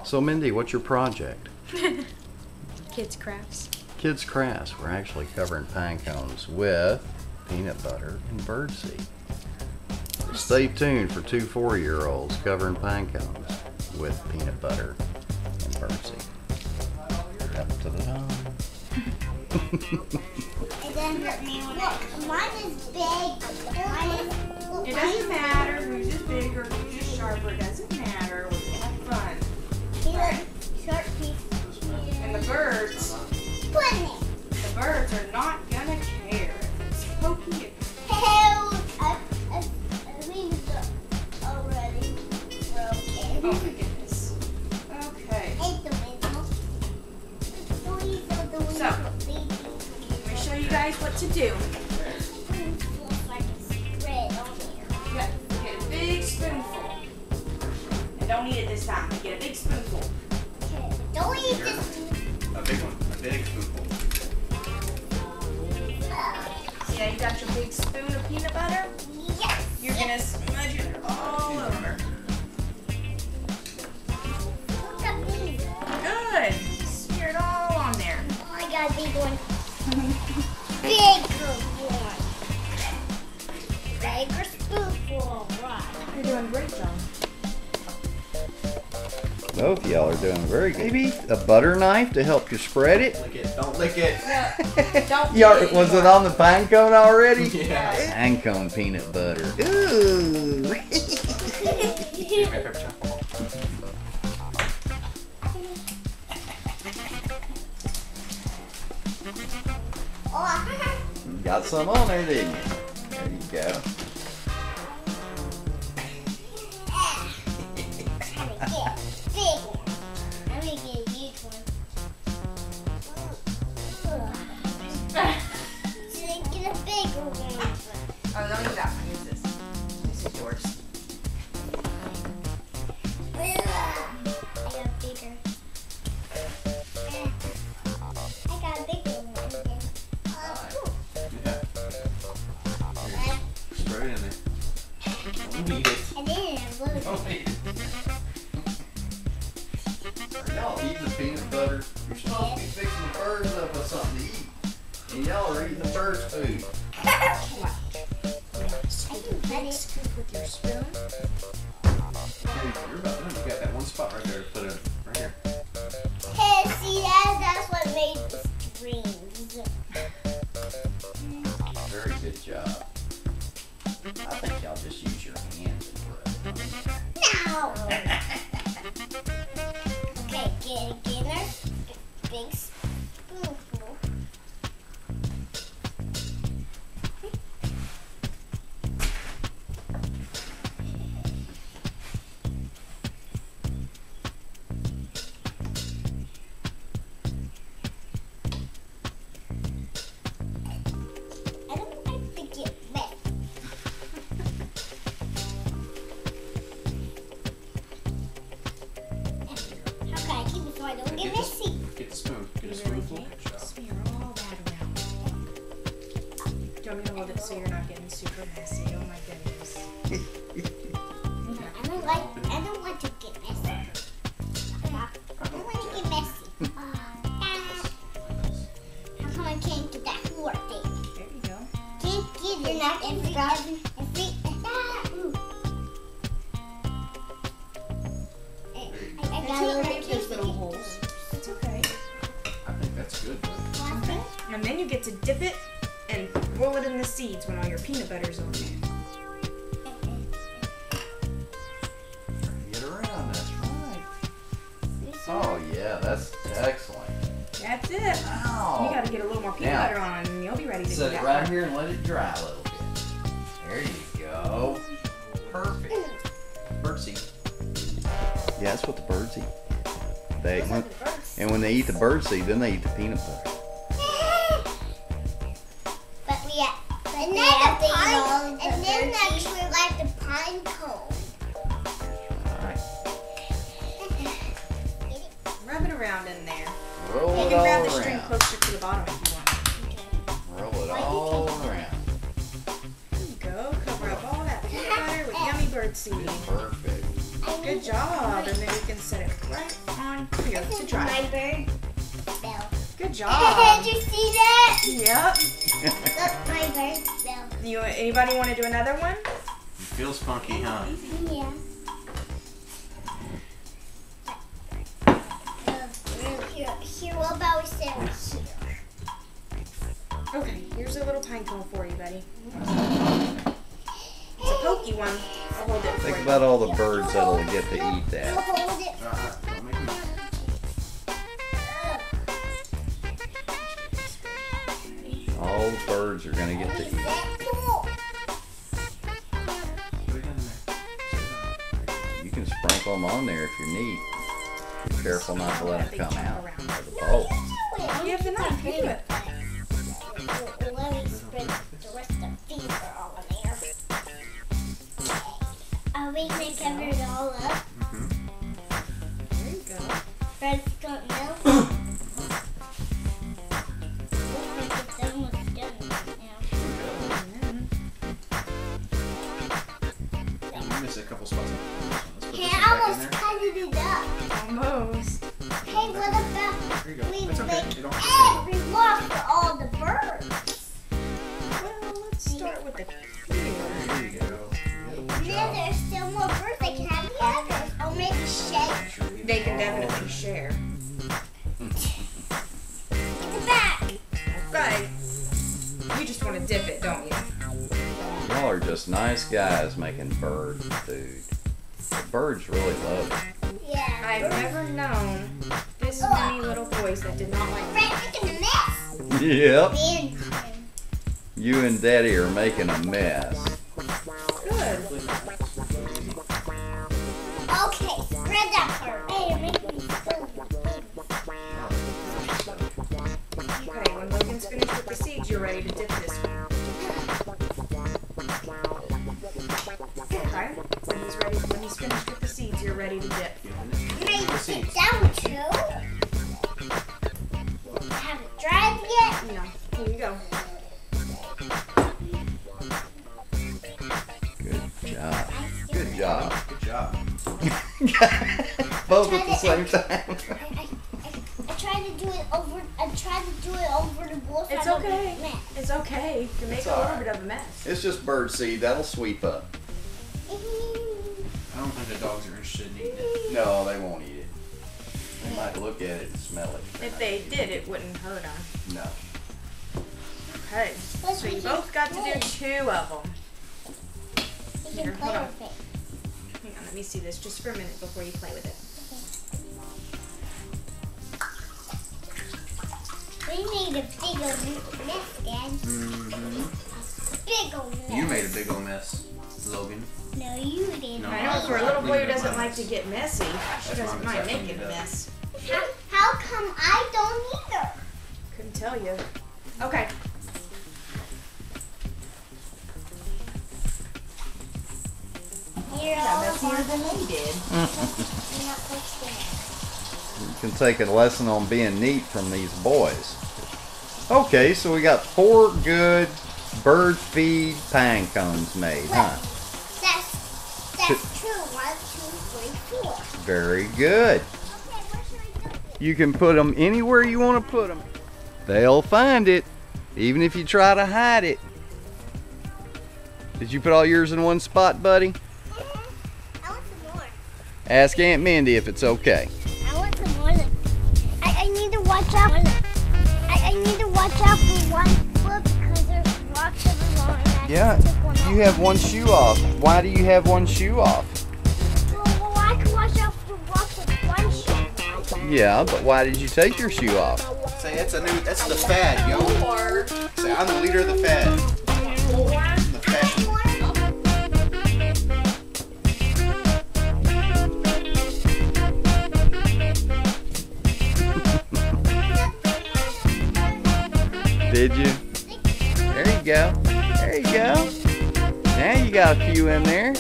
So Mindy, what's your project? Kids crafts. Kids crafts. We're actually covering pine cones with peanut butter and birdseed. So stay tuned for 2 4-year-olds covering pine cones with peanut butter and birdseed. It doesn't mine is big. It doesn't matter whose is bigger, whose is sharper. It doesn't matter. We can have fun. Short piece. And the birds are not gonna care if it's pokey. I mean, already broken. Oh my goodness. Okay. So, let me show you guys what to do. Get a big spoonful. And don't eat it this time. Get a big spoonful. Don't eat this. A big one. A big spoonful. See how you got your big spoon of peanut butter? Yes. You're gonna smudge it all over. Good. Smear it all on there. Oh, I got a big one. Bigger one. Bigger spoonful. Right. You're doing a great job. Both of y'all are doing very good. Maybe a butter knife to help you spread it? Lick it. Don't lick it. Don't Was it on the pine cone already? Yeah. Pine cone peanut butter. Ooh. Got some on there, didn't you? There you go. Big one. I'm gonna get a huge one. Get a bigger one. Oh, don't use that one. Use this. This is yours. I got bigger. I got a bigger one. Spread it in there. Don't eat it. And then I love Don't eat it. Are y'all eating the peanut butter? You're supposed to be fixing the birds up with something to eat. And y'all are eating the birds' food. Scoop with your spoon. You're about done. You got that one spot right there to put in. Right here. Hey, see that's what made the strings. Very good job. I think y'all just use your hands and put it. No. Okay, get our big spoonful. I don't like to get wet. How can I keep it so I don't get messy? Get the spoon. Get a You really spoonful. can't. Smear all that around. Do you want me to hold it so you're not getting super messy? Oh my goodness. I don't want to get messy. I don't want to get messy. How come I can't get that floor thing? There you go. Can't get it. You're not in front. I got a little bit There's little holes. It's okay. I think that's good. And then you get to dip it and roll it in the seeds when all your peanut butter's on there. Get around, that's right. Oh yeah, that's excellent. That's it. Wow. You got to get a little more peanut Now, butter on and you'll be ready to set go. it right here and let it dry a little bit. There you go. Perfect. Birdseed. Yeah, that's what the birds eat. And when they eat the birdseed, then they eat the peanut butter. But and then actually like the pine cone. Alright. Rub it around in there. Roll You it can grab all the string around. closer to the bottom if you want. Roll it all around. There you go. Cover up all that peanut butter with yummy birdseed. Perfect. Good job. And then you can set it right on one here This to is try. my bird bill. Good job. Did you see that? Yep. Look, my bird bill. Anybody want to do another one? Feels funky, huh? Yeah. Here, what about we sit here? Okay, here's a little pine cone for you, buddy. It's a pokey one. I'll hold it for Think you. about all the birds that'll get to eat We'll that. hold it. Don't make me. All the birds are gonna get to eat. Cool. Put it in there. You can sprinkle them on there if you're neat. Be careful not to let them come out of the bowl. You have the knife. You do it. Let me spread the rest of the feeder all in there. Are we gonna cover it all up? There you go. Birds don't know. It's almost done now. You missed a couple spots. Let's put this Hey, one I back in almost there. covered it up. Almost. Hey, what about There you go. we That's okay. make You don't have to stand up. every walk for all the birds? Well, let's start with the There feeder. you go. And then there's still more birds. They can have the others. Or maybe shake. They can definitely share. Get it back. Okay. You just want to dip it, don't you? Y'all are just nice guys making bird food. The birds really love it. Yeah. I've never known this many little boys that did not like Right, making a mess. Yep. Then, You and Daddy are making a mess. good. okay, spread that part. Hey, you're making me spill. Okay, when Logan's finished with the seeds, you're ready to dip this one. Okay. When he's finished with the seeds, you're ready to dip. Maybe sit down too. Haven't dried yet. No. Here you go. Good job. Good job. Good job. Both at the same time. I tried to do it over. I tried to do it over the bowl. so It's I don't okay. get mess. It's okay. You make It's a little alright. bit of a mess. It's just bird seed. That'll sweep up. I don't think the dogs are interested in eating it. No, they won't eat it. They might look at it and smell it. If they did, it wouldn't hurt them. No. Okay. So you both got to do 2 of them. You Here, can hold play on. with it. Hang on, let me see this just for a minute before you play with it. We made a big old mess, Dad. Big old mess. You made a big old mess, Logan. No, you didn't. No. I know for a little boy who doesn't like to get messy, she doesn't mind making a mess. How come I don't either? Couldn't tell you. Okay. You're Got all messier than they did. You're not supposed to. You can take a lesson on being neat from these boys. Okay, so we got 4 good bird feed pine cones made, huh? That's true. 1, 2, 3, 4. Very good. Okay, where should I put it? You can put them anywhere you want to put them. They'll find it, even if you try to hide it. Did you put all yours in one spot, buddy? I want some more. Ask Aunt Mindy if it's okay. I want some more. I need to watch out. I need to watch out for one foot because there's rocks everywhere. And I Yeah, took one you have one shoe off. Why do you have one shoe off? Well, I can watch out for rocks with one shoe. Yeah, but why did you take your shoe off? Say that's the fad, yo. Or Say I'm the leader of the fad. The fashion. Did you? There you go. There you go. Now you got a few in there.